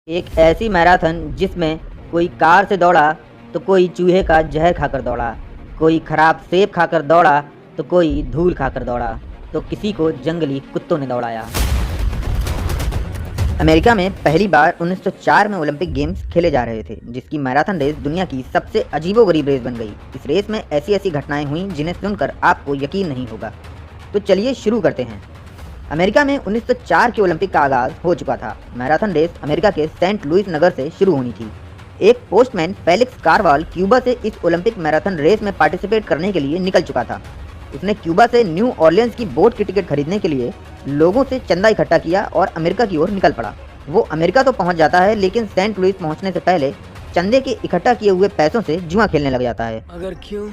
एक ऐसी मैराथन जिसमें कोई कार से दौड़ा तो कोई चूहे का जहर खाकर दौड़ा, कोई खराब सेब खाकर दौड़ा तो कोई धूल खाकर दौड़ा, तो किसी को जंगली कुत्तों ने दौड़ाया। अमेरिका में पहली बार 1904 में ओलंपिक गेम्स खेले जा रहे थे, जिसकी मैराथन रेस दुनिया की सबसे अजीबोगरीब रेस बन गई। इस रेस में ऐसी घटनाएं हुई जिन्हें सुनकर आपको यकीन नहीं होगा। तो चलिए शुरू करते हैं। अमेरिका में 1904 के ओलंपिक का आगाज हो चुका था। मैराथन रेस अमेरिका के सेंट लुइस नगर से शुरू होनी थी। एक पोस्टमैन फेलिक्स कार्वाल क्यूबा से इस ओलंपिक मैराथन रेस में पार्टिसिपेट करने के लिए निकल चुका था। उसने क्यूबा से न्यू ऑरलियंस की बोट की टिकट खरीदने के लिए लोगों से चंदा इकट्ठा किया और अमेरिका की ओर निकल पड़ा। वो अमेरिका तो पहुंच जाता है, लेकिन सेंट लुइस पहुंचने से पहले चंदे के इकट्ठा किए हुए पैसों से जुआ खेलने लग जाता है। अगर क्यों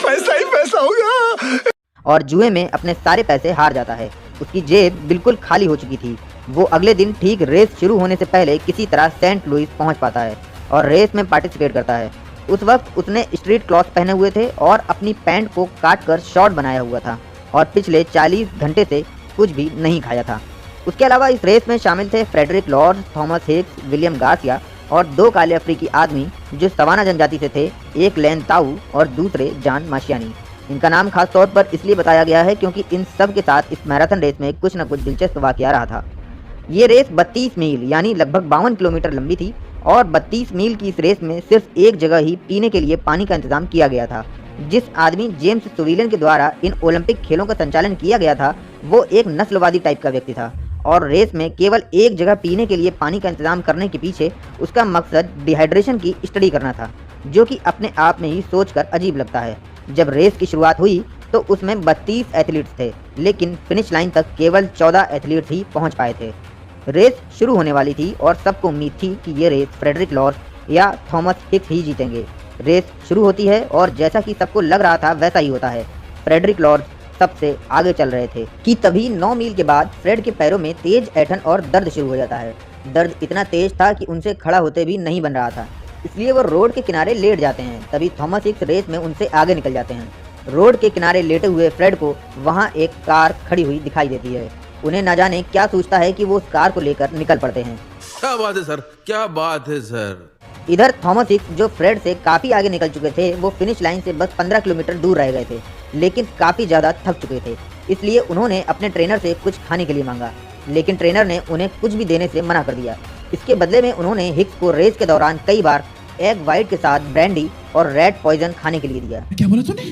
पैसा ही पैसा होगा और जुए में अपने सारे पैसे हार जाता है। उसकी जेब बिल्कुल खाली हो चुकी थी। वो अगले दिन ठीक रेस शुरू होने से पहले किसी तरह सेंट लुइस पहुंच पाता है और रेस में पार्टिसिपेट करता है। उस वक्त उसने स्ट्रीट क्लॉथ पहने हुए थे और अपनी पैंट को काटकर शॉर्ट बनाया हुआ था और पिछले 40 घंटे से कुछ भी नहीं खाया था। उसके अलावा इस रेस में शामिल थे Frederick Lord, Thomas Hicks, William Garcia और 2 काले अफ्रीकी आदमी जो सवाना जनजाति से थे, एक लेन ताऊ और दूसरे जान माशियानी। इनका नाम खास तौर पर इसलिए बताया गया है क्योंकि इन सब के साथ इस मैराथन रेस में कुछ न कुछ दिलचस्प वाकया रहा था। ये रेस 32 मील यानी लगभग 52 किलोमीटर लंबी थी और 32 मील की इस रेस में सिर्फ एक जगह ही पीने के लिए पानी का इंतजाम किया गया था। जिस आदमी जेम्स सुविलन के द्वारा इन ओलंपिक खेलों का संचालन किया गया था, वो एक नस्लवादी टाइप का व्यक्ति था और रेस में केवल एक जगह पीने के लिए पानी का इंतजाम करने के पीछे उसका मकसद डिहाइड्रेशन की स्टडी करना था, जो कि अपने आप में ही सोचकर अजीब लगता है। जब रेस की शुरुआत हुई तो उसमें 32 एथलीट्स थे, लेकिन फिनिश लाइन तक केवल 14 एथलीट्स ही पहुंच पाए थे। रेस शुरू होने वाली थी और सबको उम्मीद थी कि ये रेस फ्रेडरिक लॉर्ड या थॉमस हिक्स ही जीतेंगे। रेस शुरू होती है और जैसा कि सबको लग रहा था वैसा ही होता है। फ्रेडरिक लॉर्ड सबसे आगे चल रहे थे कि तभी 9 मील के बाद फ्रेड के पैरों में तेज ऐंठन और दर्द शुरू हो जाता है। दर्द इतना तेज था कि उनसे खड़ा होते भी नहीं बन रहा था, इसलिए वो रोड के किनारे लेट जाते हैं। तभी थॉमस हिक्स रेस में उनसे आगे निकल जाते हैं। रोड के किनारे लेटे हुए फ्रेड को वहाँ एक कार खड़ी हुई दिखाई देती है। उन्हें न जाने क्या सोचता है कि वो उस कार को लेकर निकल पड़ते हैं। क्या बात है सर, क्या बात है सर। इधर थॉमस हिक्स जो फ्रेड से काफ़ी आगे निकल चुके थे, वो फिनिश लाइन से बस 15 किलोमीटर दूर रह गए थे, लेकिन काफ़ी ज़्यादा थक चुके थे। इसलिए उन्होंने अपने ट्रेनर से कुछ खाने के लिए मांगा, लेकिन ट्रेनर ने उन्हें कुछ भी देने से मना कर दिया। इसके बदले में उन्होंने हिक्स को रेस के दौरान कई बार एग वाइट के साथ ब्रांडी और रेड पॉइजन खाने के लिए दिया। क्या बोला तूने?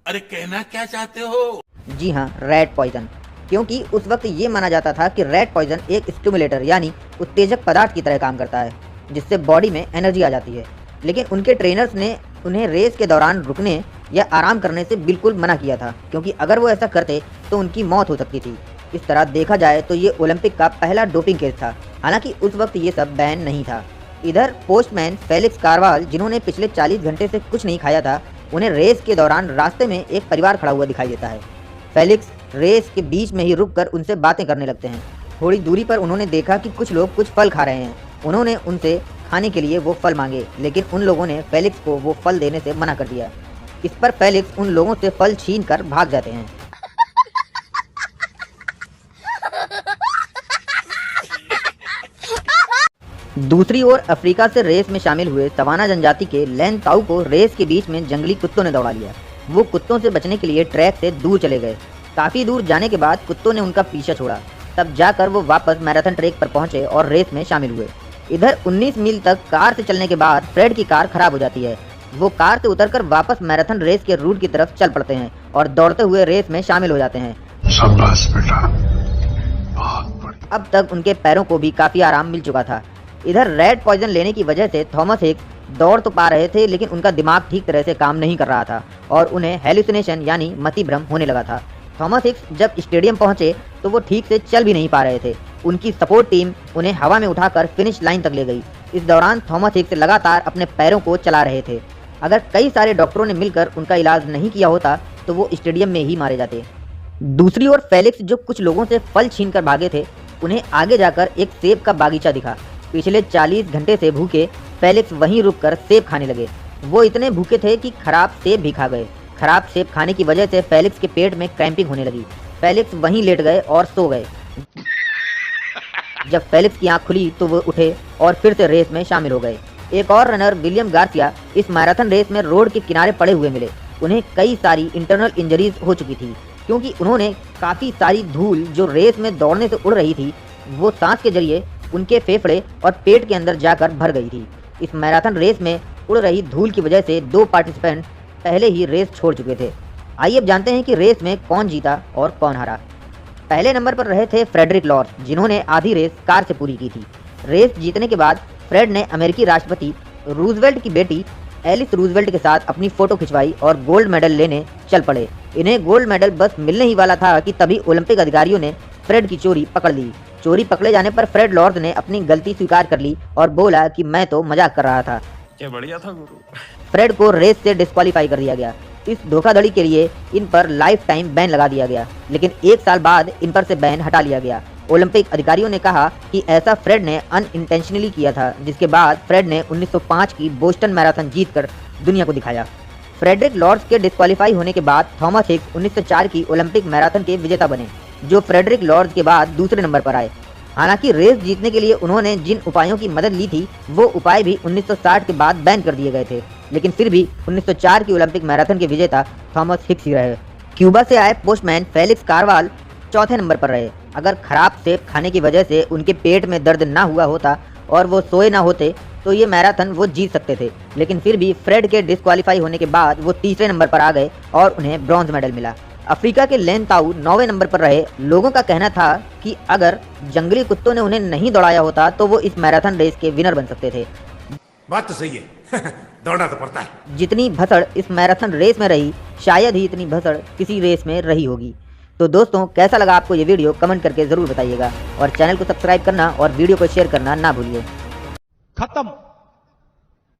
अरे कहना क्या चाहते हो? जी हाँ, रेड पॉइजन, क्योंकि उस वक्त ये माना जाता था कि रेड पॉइजन एक स्टिमुलेटर यानी उत्तेजक पदार्थ की तरह काम करता है, जिससे बॉडी में एनर्जी आ जाती है। लेकिन उनके ट्रेनर्स ने उन्हें रेस के दौरान रुकने या आराम करने से बिल्कुल मना किया था, क्योंकि अगर वो ऐसा करते तो उनकी मौत हो सकती थी। इस तरह देखा जाए तो ये ओलंपिक का पहला डोपिंग केस था, हालांकि उस वक्त ये सब बैन नहीं था। इधर पोस्टमैन फेलिक्स कार्वाल, जिन्होंने पिछले 40 घंटे से कुछ नहीं खाया था, उन्हें रेस के दौरान रास्ते में एक परिवार खड़ा हुआ दिखाई देता है। फेलिक्स रेस के बीच में ही रुककर उनसे बातें करने लगते हैं। थोड़ी दूरी पर उन्होंने देखा कि कुछ लोग कुछ फल खा रहे हैं। उन्होंने उनसे खाने के लिए वो फल मांगे, लेकिन उन लोगों ने फेलिक्स को वो फल देने से मना कर दिया। इस पर फेलिक्स उन लोगों से फल छीन कर भाग जाते हैं। दूसरी ओर अफ्रीका से रेस में शामिल हुए सवाना जनजाति के लेन ताऊ को रेस के बीच में जंगली कुत्तों ने दौड़ा लिया। वो कुत्तों से बचने के लिए ट्रैक से दूर चले गए। काफ़ी दूर जाने के बाद कुत्तों ने उनका पीछा छोड़ा, तब जाकर वो वापस मैराथन ट्रैक पर पहुंचे और रेस में शामिल हुए। इधर 19 मील तक कार से चलने के बाद फ्रेड की कार खराब हो जाती है। वो कार से उतरकर वापस मैराथन रेस के रूट की तरफ चल पड़ते हैं और दौड़ते हुए रेस में शामिल हो जाते हैं। शाबाश बेटा, बहुत बढ़िया। अब तक उनके पैरों को भी काफ़ी आराम मिल चुका था। इधर रेड पॉइजन लेने की वजह से थॉमस हिक्स दौड़ तो पा रहे थे, लेकिन उनका दिमाग ठीक तरह से काम नहीं कर रहा था और उन्हें हेलुसिनेशन यानी मति भ्रम होने लगा था। थॉमस हिक्स जब स्टेडियम पहुंचे तो वो ठीक से चल भी नहीं पा रहे थे। उनकी सपोर्ट टीम उन्हें हवा में उठाकर फिनिश लाइन तक ले गई। इस दौरान थॉमस हिक्स लगातार अपने पैरों को चला रहे थे। अगर कई सारे डॉक्टरों ने मिलकर उनका इलाज नहीं किया होता तो वो स्टेडियम में ही मारे जाते। दूसरी ओर फेलिक्स, जो कुछ लोगों से फल छीन कर भागे थे, उन्हें आगे जाकर एक सेब का बागीचा दिखा। पिछले 40 घंटे से भूखे फेलिक्स वहीं रुककर सेब खाने लगे। वो इतने भूखे थे कि खराब सेब भी खा गए। खराब सेब खाने की वजह से फेलिक्स के पेट में क्रैम्पिंग होने लगी। फेलिक्स वहीं लेट गए और सो गए। जब फेलिप्स की आंख खुली तो वो उठे और फिर से रेस में शामिल हो गए। एक और रनर विलियम गार्सिया इस मैराथन रेस में रोड के किनारे पड़े हुए मिले। उन्हें कई सारी इंटरनल इंजरीज हो चुकी थी क्योंकि उन्होंने काफ़ी सारी धूल जो रेस में दौड़ने से उड़ रही थी वो सांस के जरिए उनके फेफड़े और पेट के अंदर जाकर भर गई थी। इस मैराथन रेस में उड़ रही धूल की वजह से 2 पार्टिसिपेंट पहले ही रेस छोड़ चुके थे। आइए अब जानते हैं कि रेस में कौन जीता और कौन हारा। पहले नंबर पर रहे थे फ्रेडरिक लॉर्स, जिन्होंने आधी रेस कार से पूरी की थी। रेस जीतने के बाद फ्रेड ने अमेरिकी राष्ट्रपति रूजवेल्ट की बेटी एलिस रूजवेल्ट के साथ अपनी फोटो खिंचवाई और गोल्ड मेडल लेने चल पड़े। इन्हें गोल्ड मेडल बस मिलने ही वाला था कि तभी ओलंपिक अधिकारियों ने फ्रेड की चोरी पकड़ ली। चोरी पकड़े जाने पर फ्रेड लॉर्स ने अपनी गलती स्वीकार कर ली और बोला कि मैं तो मजाक कर रहा था। क्या बढ़िया था गुरु। फ्रेड को रेस से डिस्क्वालीफाई कर दिया गया। इस धोखाधड़ी के लिए इन पर लाइफ टाइम बैन लगा दिया गया, लेकिन 1 साल बाद इन पर से बैन हटा लिया गया। ओलंपिक अधिकारियों ने कहा कि ऐसा फ्रेड ने अनइंटेंशनली किया था, जिसके बाद फ्रेड ने 1905 की बोस्टन मैराथन जीतकर दुनिया को दिखाया। फ्रेडरिक लॉर्स के डिस्क्वालीफाई होने के बाद थॉमस हिक्स 1904 की ओलंपिक मैराथन के विजेता बने, जो फ्रेडरिक लॉर्स के बाद दूसरे नंबर पर आए। हालांकि रेस जीतने के लिए उन्होंने जिन उपायों की मदद ली थी वो उपाय भी 1960 के बाद बैन कर दिए गए थे, लेकिन फिर भी 1904 की ओलंपिक मैराथन के विजेता थॉमस हिक्स ही रहे। क्यूबा से आए पोस्टमैन फेलिक्स कार्वाल चौथे नंबर पर रहे। अगर खराब सेब खाने की वजह से उनके पेट में दर्द ना हुआ होता और वो सोए ना होते तो ये मैराथन वो जीत सकते थे, लेकिन फिर भी फ्रेड के डिस्क्वालीफाई होने के बाद वो तीसरे नंबर पर आ गए और उन्हें ब्रॉन्ज मेडल मिला। अफ्रीका के लेन ताऊ 9वें नंबर पर रहे। लोगों का कहना था कि अगर जंगली कुत्तों ने उन्हें नहीं दौड़ाया होता तो वो इस मैराथन रेस के विनर बन सकते थे। बात तो सही है। दौड़ना तो पड़ता है। जितनी भसड़ इस मैराथन रेस में रही, शायद ही इतनी भसड़ किसी रेस में रही होगी। तो दोस्तों, कैसा लगा आपको ये वीडियो कमेंट करके ज़रूर बताइएगा और चैनल को सब्सक्राइब करना और वीडियो को शेयर करना ना भूलिए। खत्म।